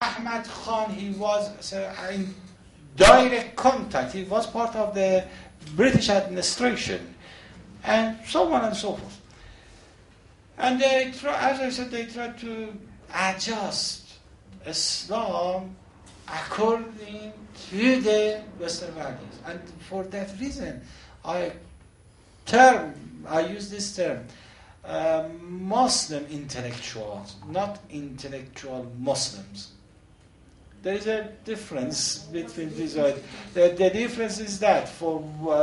Ahmad Khan, he was in direct contact. He was part of the British administration, and so on and so forth. And they as I said, they tried to adjust Islam according to the Western values. And for that reason, I use this term, Muslim intellectuals, not intellectual Muslims. There is a difference between these. The difference is that for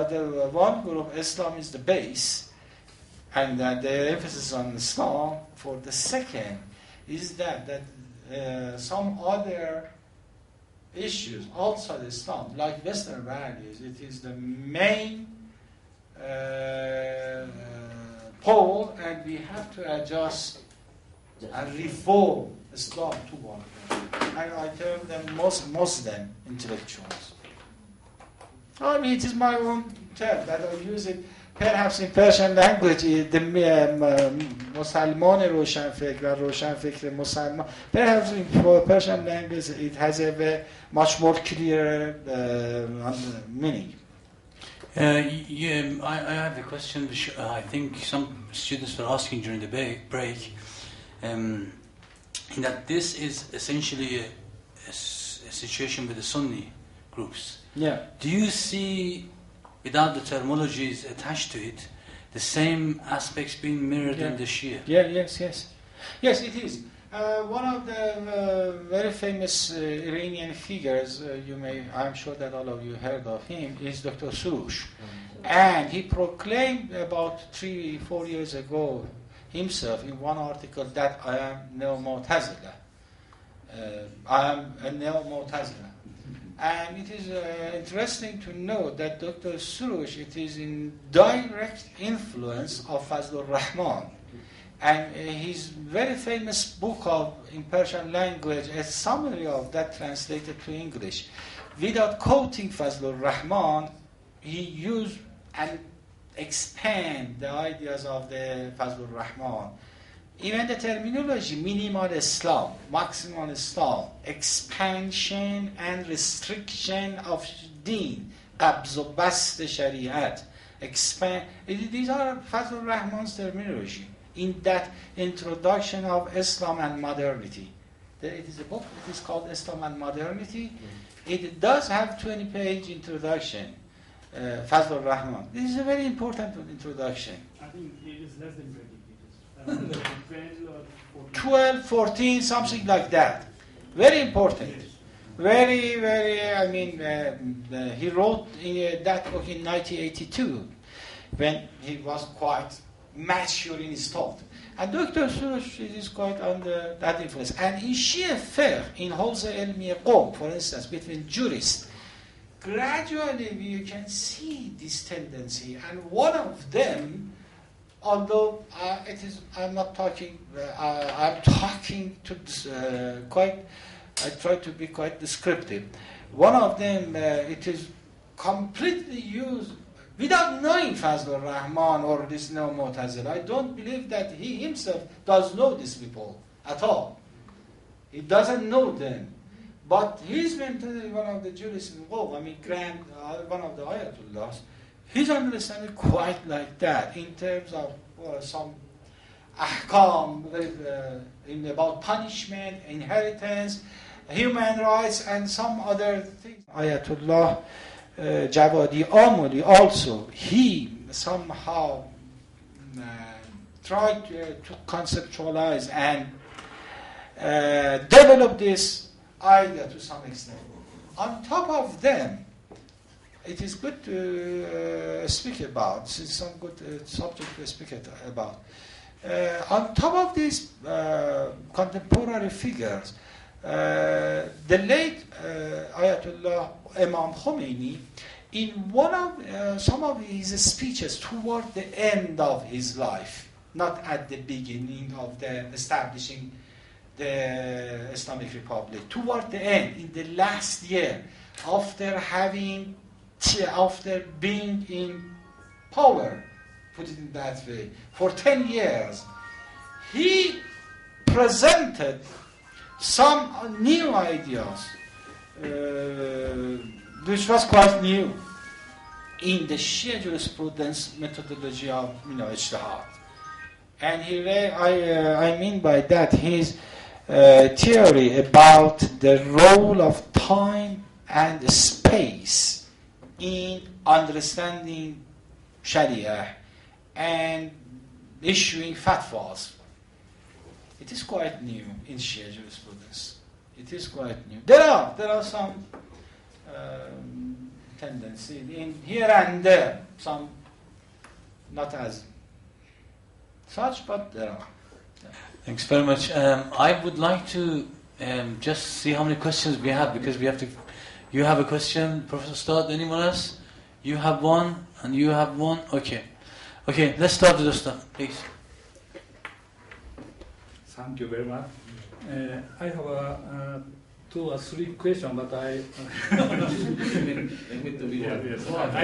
the one group, Islam is the base, and the emphasis on Islam. For the second, is that some other issues outside Islam, like Western values, it is the main pole, and we have to adjust and reform Islam to one. And I term them Muslim intellectuals. I mean, it is my own term that I use it. Perhaps in Persian language, the Musliman روشنفکر و روشنفکر مسلمان. Perhaps in Persian language, it has a much more clear meaning. I have a question which I think some students were asking during the break. That this is essentially a situation with the Sunni groups. Yeah. Do you see, without the terminologies attached to it, the same aspects being mirrored in the Shia? Yes, it is. One of the very famous Iranian figures, I'm sure that all of you heard of him, is Dr. Surush. And he proclaimed about 3-4 years ago himself in one article that I am neo-motacilla. I am a neo-motacilla. And it is interesting to note that Dr. Surush, it is in direct influence of Fazlur Rahman. And his very famous book in Persian language, a summary of that translated to English. Without quoting Fazlur Rahman, he used and expand the ideas of the Fazlur Rahman. Even the terminology, minimal Islam, maximal Islam, expansion and restriction of deen, qabz و bast shariat, these are Fazlur Rahman's terminology in that introduction of Islam and modernity. It is a book, it is called Islam and Modernity. It does have 20-page introduction. Fazlur Rahman. This is a very important introduction. I think it is less than 20 pages. 12, 14, something like that. Very important. Very, he wrote that book in 1982 when he was quite mature in his thought. And Dr. Surush is quite under that influence. And in Shia fiqh, in Hawza Ilmi Qawm, for instance, between jurists, gradually you can see this tendency, and one of them, although I'm talking to I try to be quite descriptive. One of them, it is completely used without knowing Fazlur Rahman or this neo-Mu'tazila. I don't believe that he himself does know these people at all. He doesn't know them. But he's mentioned one of the jurists in Qom, one of the Ayatollahs, his understanding quite like that in terms of some ahkam about punishment, inheritance, human rights, and some other things. Ayatollah Javadi Amuli also, he somehow tried to conceptualize and develop this idea to some extent. On top of them, it is good to speak about, it's some good subject to speak about. On top of these contemporary figures, the late Ayatollah Imam Khomeini, in one of some of his speeches toward the end of his life, not at the beginning of the establishing the Islamic Republic, toward the end, in the last year, after being in power, put it in that way, for 10 years, he presented some new ideas, which was quite new in the Shia jurisprudence methodology of ijtihad. And I mean by that his theory about the role of time and space in understanding Sharia and issuing fatwas. It is quite new in Shia jurisprudence. It is quite new. There are some tendency in here and there, some not as such, but there are. Thanks very much. I would like to just see how many questions we have, because we have to. You have a question, Professor Stad. Anyone else? You have one, and you have one. Okay. Let's start with Ustad, please. Thank you very much. I have 2 or 3 questions, but I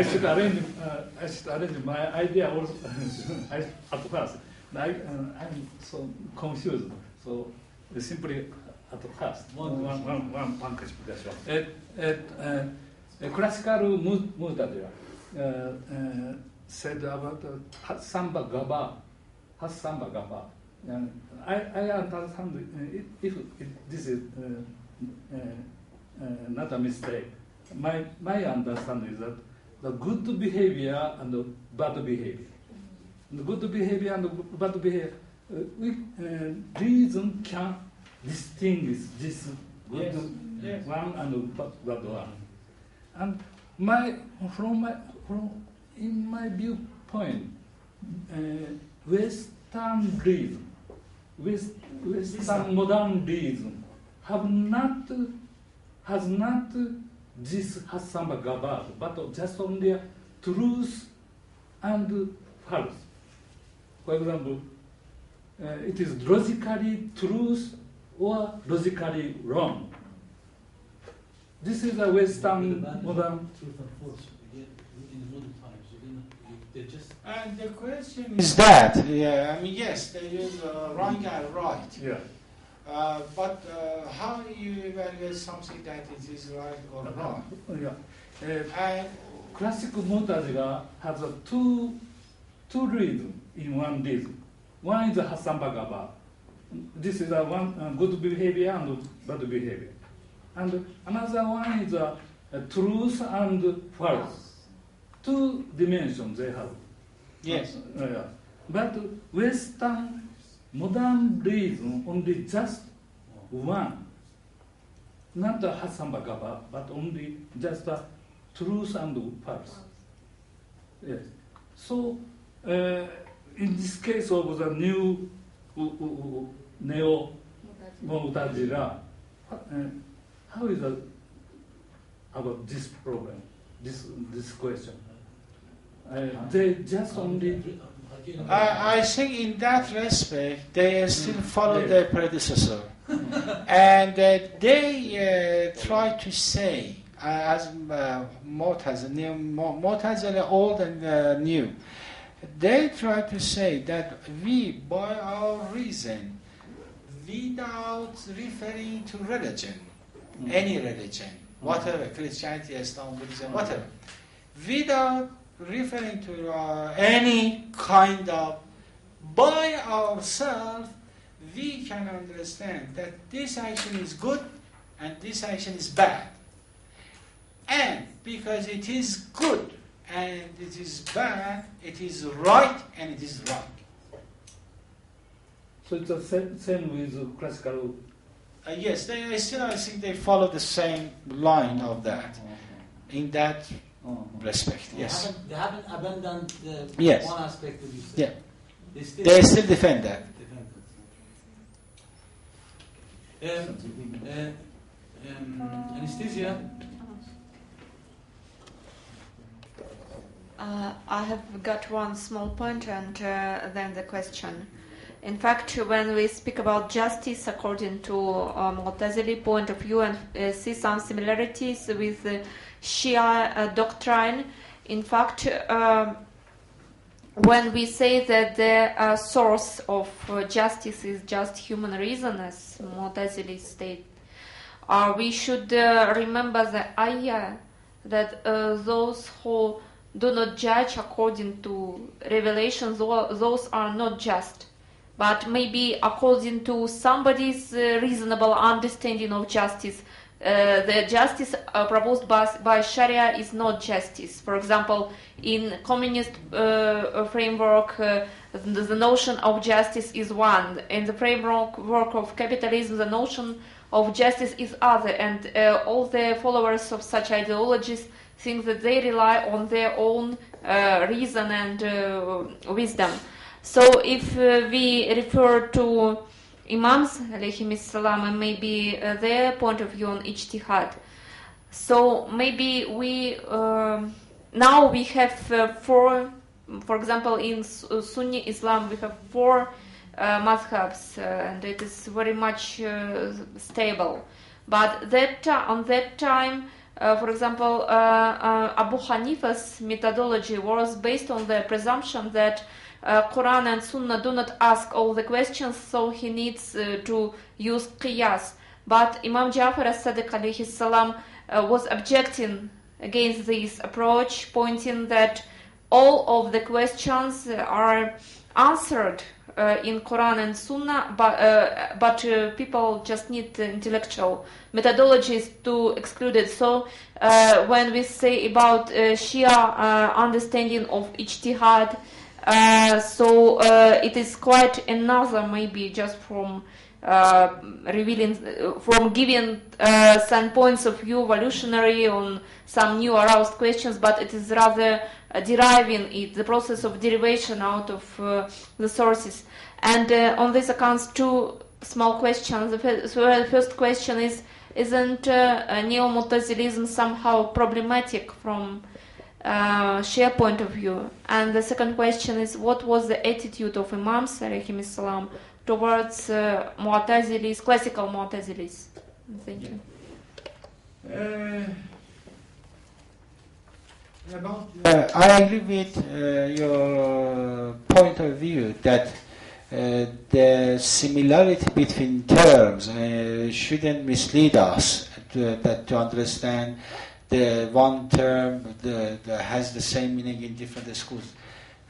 should arrange my idea also at first. I'm so confused. So simply at first, one question. Classical Mu'tazila said about Samba Gaba, Hassamba Gaba. And I understand if this is not a mistake. My understanding is that the good behavior and the bad behavior. The good behavior and the bad behavior, reason can distinguish this good one and the bad one. And in my viewpoint, Western reason, Western modern reason has not this Hassamba Gabar, but just only truth and false. For example, it is logically truth or logically wrong. This is a Western modern truth and false. In modern times, they just. And the question is that, yes, they use wrong and right. Yeah. But how you evaluate something that it is right or wrong? Yeah. Classical Mu'tazila has two reasons in one reason. One is the Hassamba Gaba. This is one good behavior and bad behavior. And another one is truth and false. 2 dimensions they have. Yes. But Western modern reason only just one. Not the Hassamba Gaba, but only just the truth and false. Yes. So, in this case of the new neo-Mu'tazila, how is it about this problem, this question? They just only. I think in that respect, they still follow their predecessor. And they try to say, as Mu'tazila old and new, they try to say that we, by our reason, without referring to religion, any religion, whatever, Christianity, Islam, Buddhism, whatever, without referring to any kind of, by ourselves, we can understand that this action is good and this action is bad. And because it is good and it is bad, it is right and it is wrong. So it's the same with classical. Yes, I think they follow the same line of that, in that respect. Yes. They haven't abandoned yes. one aspect of you said. Yeah. They still defend that. Anesthesia. I have got one small point and then the question. In fact, when we speak about justice according to Mu'tazili point of view and see some similarities with the Shia doctrine, in fact, when we say that the source of justice is just human reason, as Mu'tazili state, we should remember the ayah that those who do not judge according to revelations, those are not just, but maybe according to somebody's reasonable understanding of justice. The justice proposed by Sharia is not justice. For example, in communist framework, the notion of justice is one. In the framework of capitalism, the notion of justice is other. And all the followers of such ideologies think that they rely on their own reason and wisdom. So if we refer to Imams, alayhim salam, and maybe their point of view on ijtihad. So maybe we now we have four, for example, in Sunni Islam we have four madhabs, and it is very much stable. But on that time, for example, Abu Hanifa's methodology was based on the presumption that Quran and Sunnah do not ask all the questions, so he needs to use qiyas. But Imam Ja'far as-Sadiq alayhi salam was objecting against this approach, pointing that all of the questions are answered in Quran and Sunnah, but people just need intellectual methodologies to exclude it. So when we say about Shia understanding of ijtihad, so it is quite another, maybe just from from giving some points of view evolutionary on some new aroused questions, but it is rather deriving it, the process of derivation out of the sources. And on this accounts, two small questions. The first question is, isn't neo-Mu'tazilism somehow problematic from Shia point of view? And the second question is, what was the attitude of Imams alayhim salam towards Mu'tazilis, classical Mu'tazilis? Thank you. I agree with your point of view that the similarity between terms shouldn't mislead us to understand the one term that has the same meaning in different schools.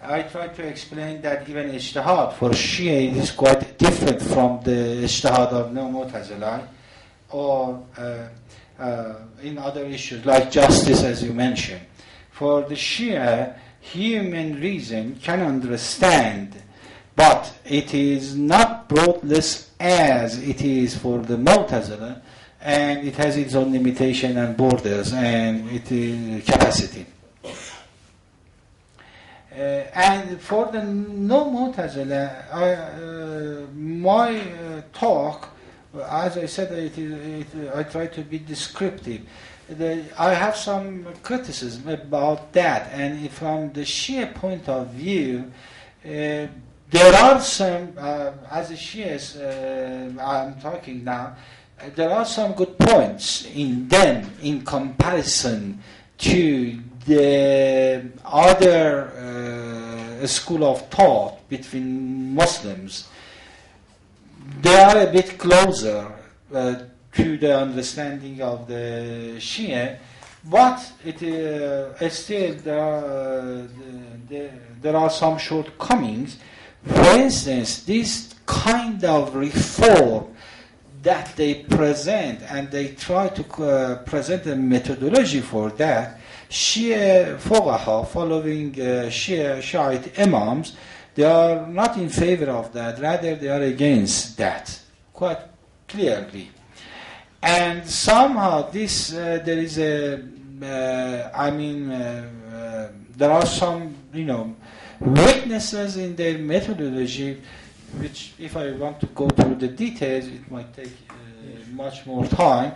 I tried to explain that even ijtihad for Shia is quite different from the ijtihad of Mu'tazila or in other issues like justice, as you mentioned. For the Shia, human reason can understand, but it is not broadless as it is for the Mu'tazila, and it has its own limitation and borders and it is capacity. And for the no-Mu'tazila, my talk, as I said, I try to be descriptive. I have some criticism about that, and from the Shia point of view, there are some, as a Shias, I'm talking now, there are some good points in them in comparison to the other school of thought between Muslims. They are a bit closer to the understanding of the Shia, but still there are some shortcomings. For instance, this kind of reform that they present, and they try to present a methodology for that, Shia Fuqaha, following Shiite Imams, they are not in favor of that, rather they are against that, quite clearly. And somehow this, there is there are some, weaknesses in their methodology, which if I want to go through the details, it might take much more time.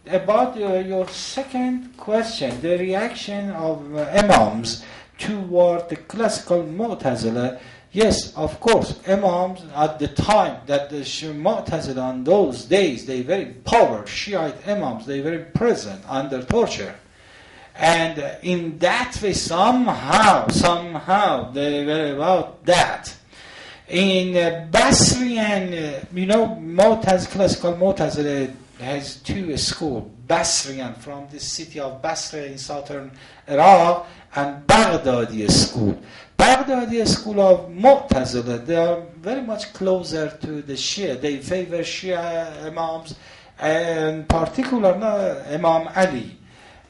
About your second question, the reaction of Imams toward the classical Mu'tazila, yes, of course, Imams at the time that the Mu'tazila in those days, they very powerful Shiite Imams, they very present under torture. And in that way, somehow, they were about that. In Basrian, classical Mu'tazila has two schools. Basrian from the city of Basra in southern Iraq, and Baghdadi school. Baghdadi school of Mu'tazila, they are very much closer to the Shia. They favor Shia Imams, and particularly Imam Ali.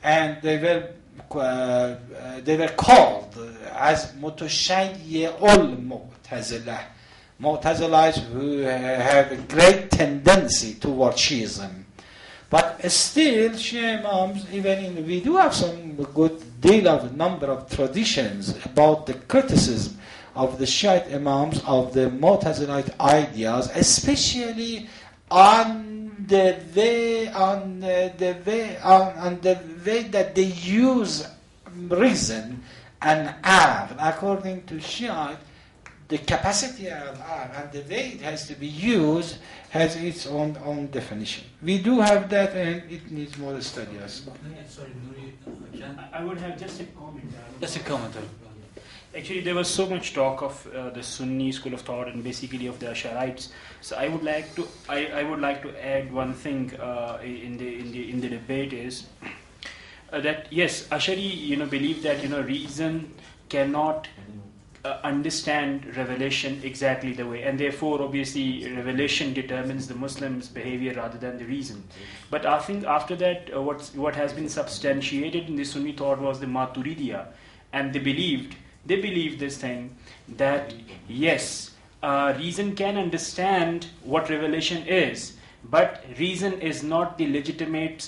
And they were called as Mutashayyi'ul Mu'tazila. Mu'tazilites who have a great tendency toward Shiism. But still, Shia Imams, we do have some good deal of number of traditions about the criticism of the Shiite Imams of the Mu'tazilite ideas, especially on the way that they use reason and aql. According to Shiite, the capacity of art and the way it has to be used has its own definition. We do have that, and it needs more study. Sorry, Nuri, I would have just a comment. just a comment. Actually, there was so much talk of the Sunni school of thought and basically of the Ash'arites. So I would like to add one thing in the debate is that yes, Ash'ari believe that reason cannot understand revelation exactly the way, and therefore obviously revelation determines the Muslim's behavior rather than the reason. But I think after that what has been substantiated in the Sunni thought was the Maturidiya, and they believed this thing that yes, reason can understand what revelation is, but reason is not the legitimate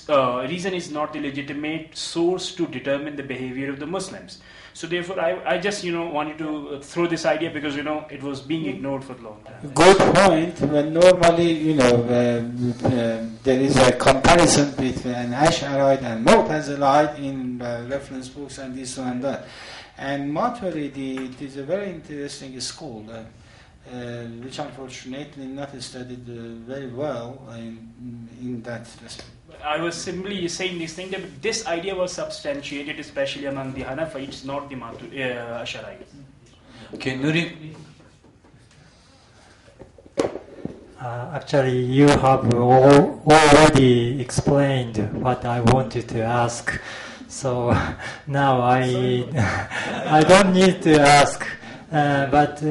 source to determine the behavior of the Muslims. So therefore, I just wanted to throw this idea because it was being ignored for a long time. Good point. When normally there is a comparison between an Ash'arite and Mu'tazilite in reference books and this and that. And Maturidi, it is a very interesting school, which unfortunately not studied very well in that respect. I was simply saying this thing that this idea was substantiated, especially among the Hanafites, not the Ash'arites. Okay, Nuri. Actually, you have already explained what I wanted to ask, so now I don't need to ask. But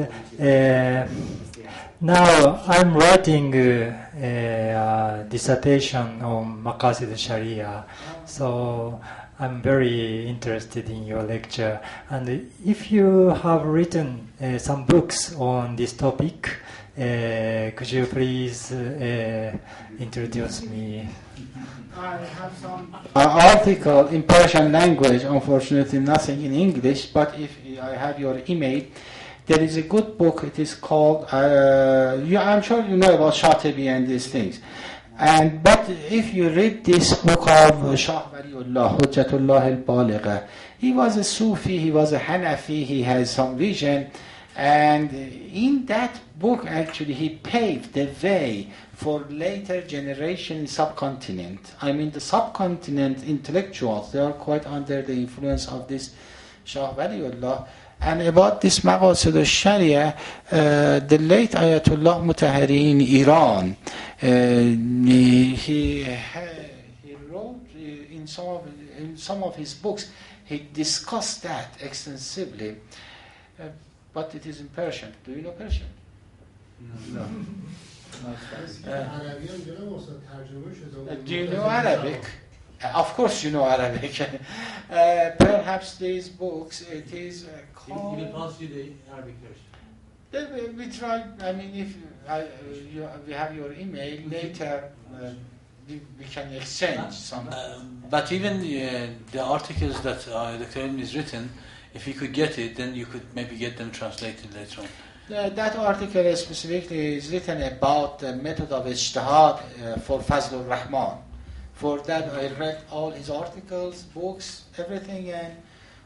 now I'm writing a dissertation on Maqasid Sharia, so I'm very interested in your lecture. And if you have written some books on this topic, could you please introduce me? I have some article in Persian language, unfortunately nothing in English, but if I have your email, there is a good book, it is called, I'm sure you know about Shatibi and these things. But if you read this book of Shah Waliullah, Hujjatullah al-Baligha, he was a Sufi, he was a Hanafi, he has some vision, and in that book actually he paved the way for later generation in subcontinent. I mean the subcontinent intellectuals, they are quite under the influence of this Shah Waliullah. And about this Maqasid al-Sharia, the late Ayatollah Mutahari in Iran, he wrote in some of his books, he discussed that extensively, but it is in Persian. Do you know Persian? No. Do you know Arabic? Of course you know Arabic. Perhaps these books, it is called... He will pass you the Arabic version. We try, I mean, if we have your email, later we can exchange some. But even the articles that Dr. Ilm has written, if you could get it, then you could maybe get them translated later on. That article specifically is written about the method of ijtihad for Fazlur Rahman. For that, I read all his articles, books, everything, and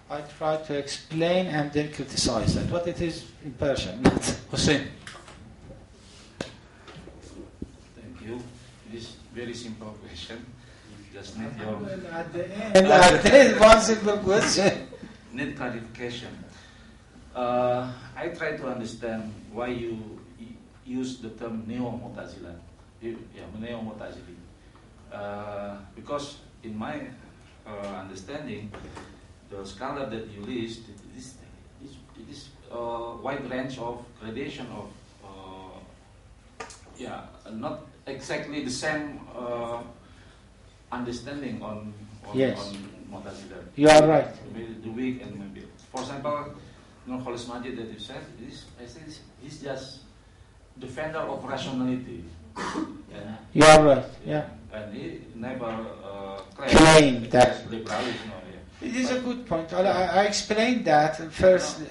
I tried to explain and then criticize that. But it is in Persian. Hussein. Thank you. This very simple question. just need your At the end, one simple question. need clarification. I try to understand why you use the term neo-motazila. Neo-motazili. Because in my understanding, the scholar that you list, it is wide range of gradation of, not exactly the same understanding on Yes. on Mu'tazila. You are right. Maybe the weak and maybe, for example, Khalis Majid that you said, I think he's just defender of rationality. Yeah. You are right. Yeah. And he never Claimed that. liberalism. It is a good point. I explained that first.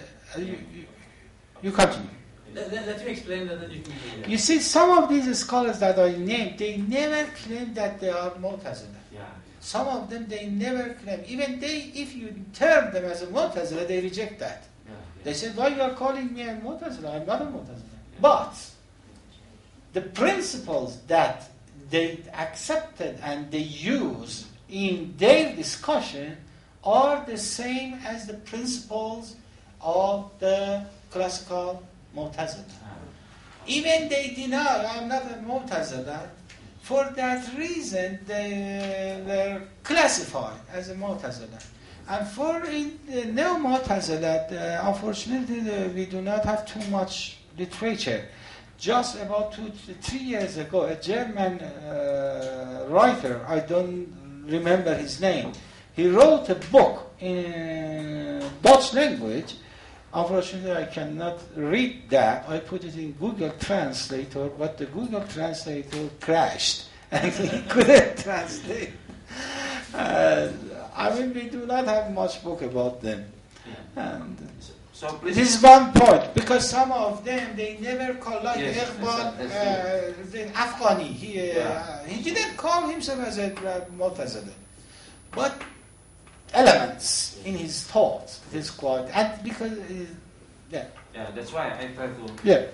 You continue. Let me explain that, then you can do that. You see, some of these scholars that I named, they never claim that they are Mu'tazila. Yeah. Some of them, they never claim. Even they, if you term them as a Mu'tazila, they reject that. They said, why you are calling me a Mu'tazila? I'm not a Mu'tazila. Yeah. But the principles that they accepted and they use in their discussion are the same as the principles of the classical Mu'tazila. Even they deny, I'm not a Mu'tazila. For that reason, they were classified as a Mu'tazila. And for the Neo-Mu'tazila, unfortunately, we do not have too much literature. Just about 2 to 3 years ago, a German writer, I don't remember his name, he wrote a book in Dutch language. Unfortunately, I cannot read that. I put it in Google Translator, but the Google Translator crashed, and he couldn't translate. I mean, we do not have much book about them. And So please. this is one point, because some of them, they never call, like Yes, Iqbal, that's the Afghani, he didn't call himself as a Mu'tazili, but elements in his thoughts, his quality, and because, Yeah, that's why I try to. Yeah.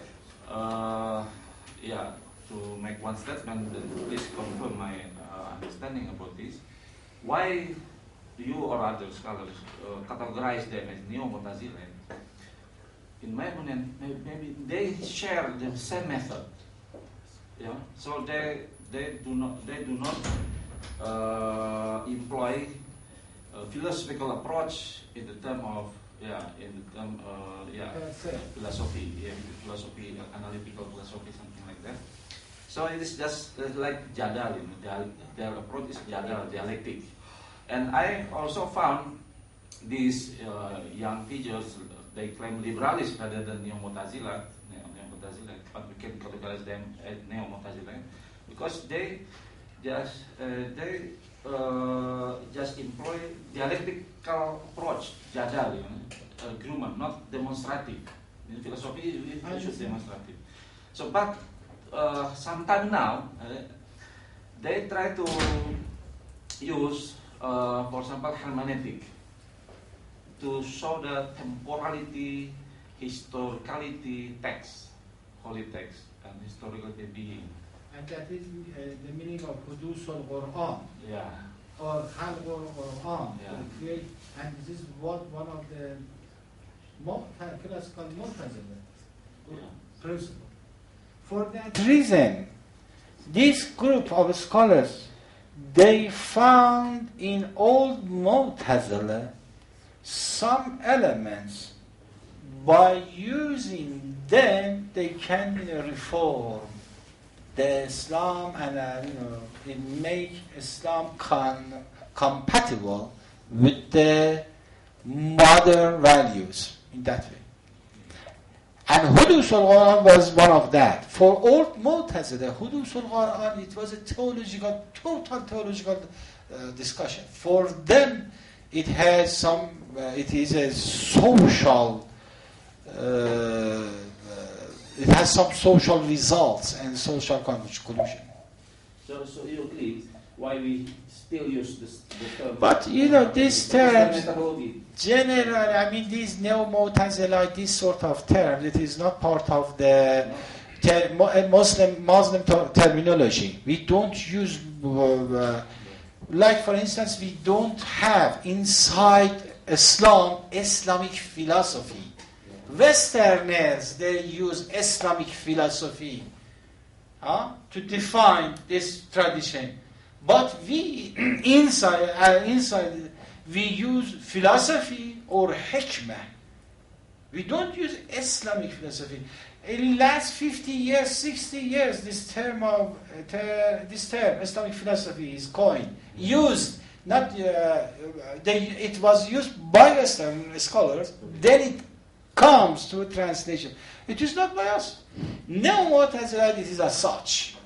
To make one statement, then please confirm my understanding about this. Why do you or other scholars categorize them as neo-Mu'tazila? In my opinion, maybe they share the same method. Yeah. So they do not employ a philosophical approach in the term of philosophy, analytical philosophy, something like that. So it is just like jadal, their approach is jadal, dialectic. And I also found these young figures, they claim liberalism rather than neo-Mu'tazila, but we can categorize them as neo-Mu'tazila because they just employ dialectical approach, jadal, argument, not demonstrative. In philosophy, we should demonstrative. So, but sometime now, they try to use, for example, hermeneutic to show the temporality, historicality text, holy text, and historical being. And that is the meaning of Hudus al-Quran. Yeah. Or Khalq al-Quran. Yeah. And this is one of the classical Mu'tazila principle. For that reason, this group of scholars, they found in old Mu'tazila some elements. By using them, they can reform the Islam and it make Islam compatible with the modern values in that way. And Hudus al-Quran was one of that. For old Mu'tazila, Hudus al-Quran, it was a total theological discussion. For them, it has some, it is a social, it has some social results and social conclusion. So you agree why we still use the term? But this term, generally, these neo-Mu'tazila, this sort of term, it is not part of the Muslim terminology. We don't use like for instance, we don't have inside Islam Islamic philosophy. Westerners, they use Islamic philosophy to define this tradition. But we, inside, we use philosophy or hikmah. We don't use Islamic philosophy. In the last 50 years, 60 years, this term, Islamic philosophy, is coined, used. Not it was used by Western scholars. Then it comes to a translation. It is not by us. No Mu'tazilite is as such.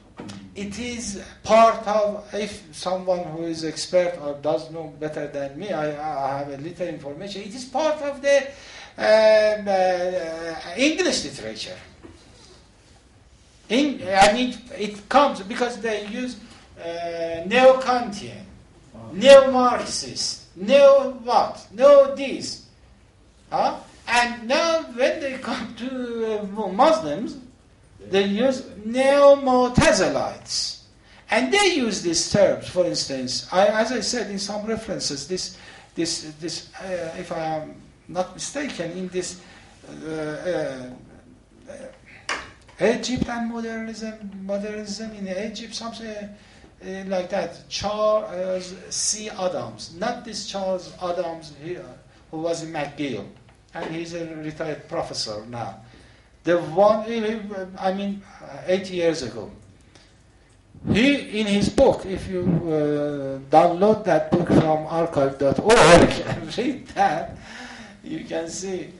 It is part of, if someone who is expert or does know better than me, I have a little information, it is part of the English literature. It comes because they use neo-Kantian, neo-Marxist, neo-what, neo-this. And now when they come to Muslims, they use neo-Mu'tazilites. And they use these terms, for instance, as I said in some references, this if I am not mistaken, in this Egypt and modernism in Egypt, something like that. Charles C. Adams, not this Charles Adams here, who was in McGill, and he's a retired professor now. The one, 8 years ago. He, in his book, if you download that book from archive.org and read that, you can see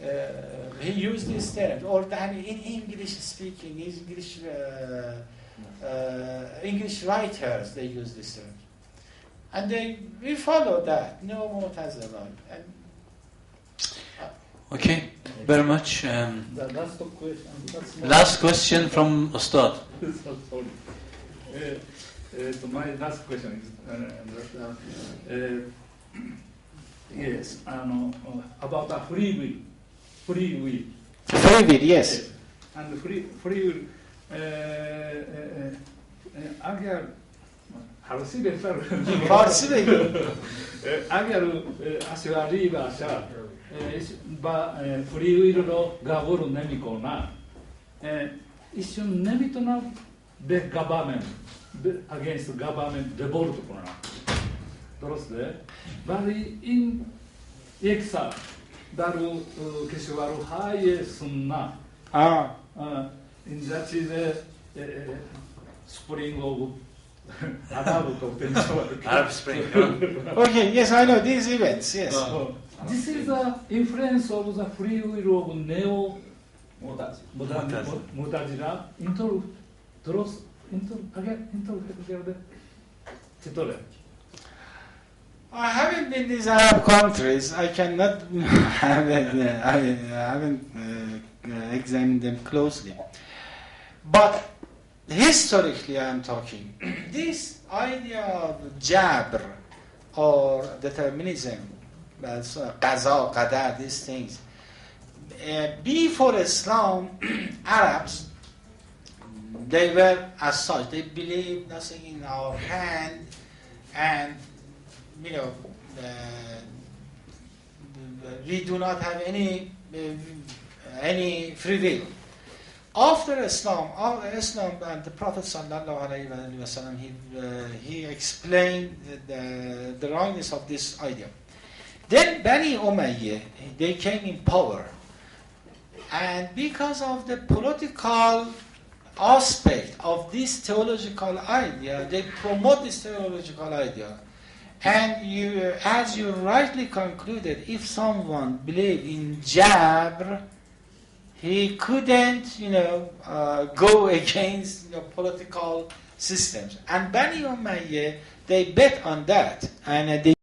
he used this term, or in English speaking, English writers, they use this term. And we follow that, no more Tazalite. Okay, very much. The last question. Last question from Ustad. Sorry. So my last question is, yes, about a free will. Free will, yes. And free will, اگر فارسی بهتر فارسی بگو اگر اشعری باشه با فری ویل رو قبول نمیکنه ایشون نمیتونه به گورنمنت against government revolt کنه درسته ولی این یک سال در کشورهای سنت این چیز spring of Arab Spring. Okay, yes, I know these events, yes. This is the influence of the free will of neo-Mu'tazila I haven't been in these Arab countries. I cannot I haven't examined them closely. But historically, I am talking. This idea of Jabr or determinism, Qaza, Qadar, these things, before Islam, Arabs, they were as such. They believed nothing in our hand, and we do not have any free will. After Islam and the Prophet ﷺ, he explained the wrongness of this idea. Then Bani Umayyah, they came in power, and because of the political aspect of this theological idea, they promote this theological idea. And as you rightly concluded, if someone believed in Jabr, he couldn't, go against political systems. And Bani Umayyah, they bet on that, and they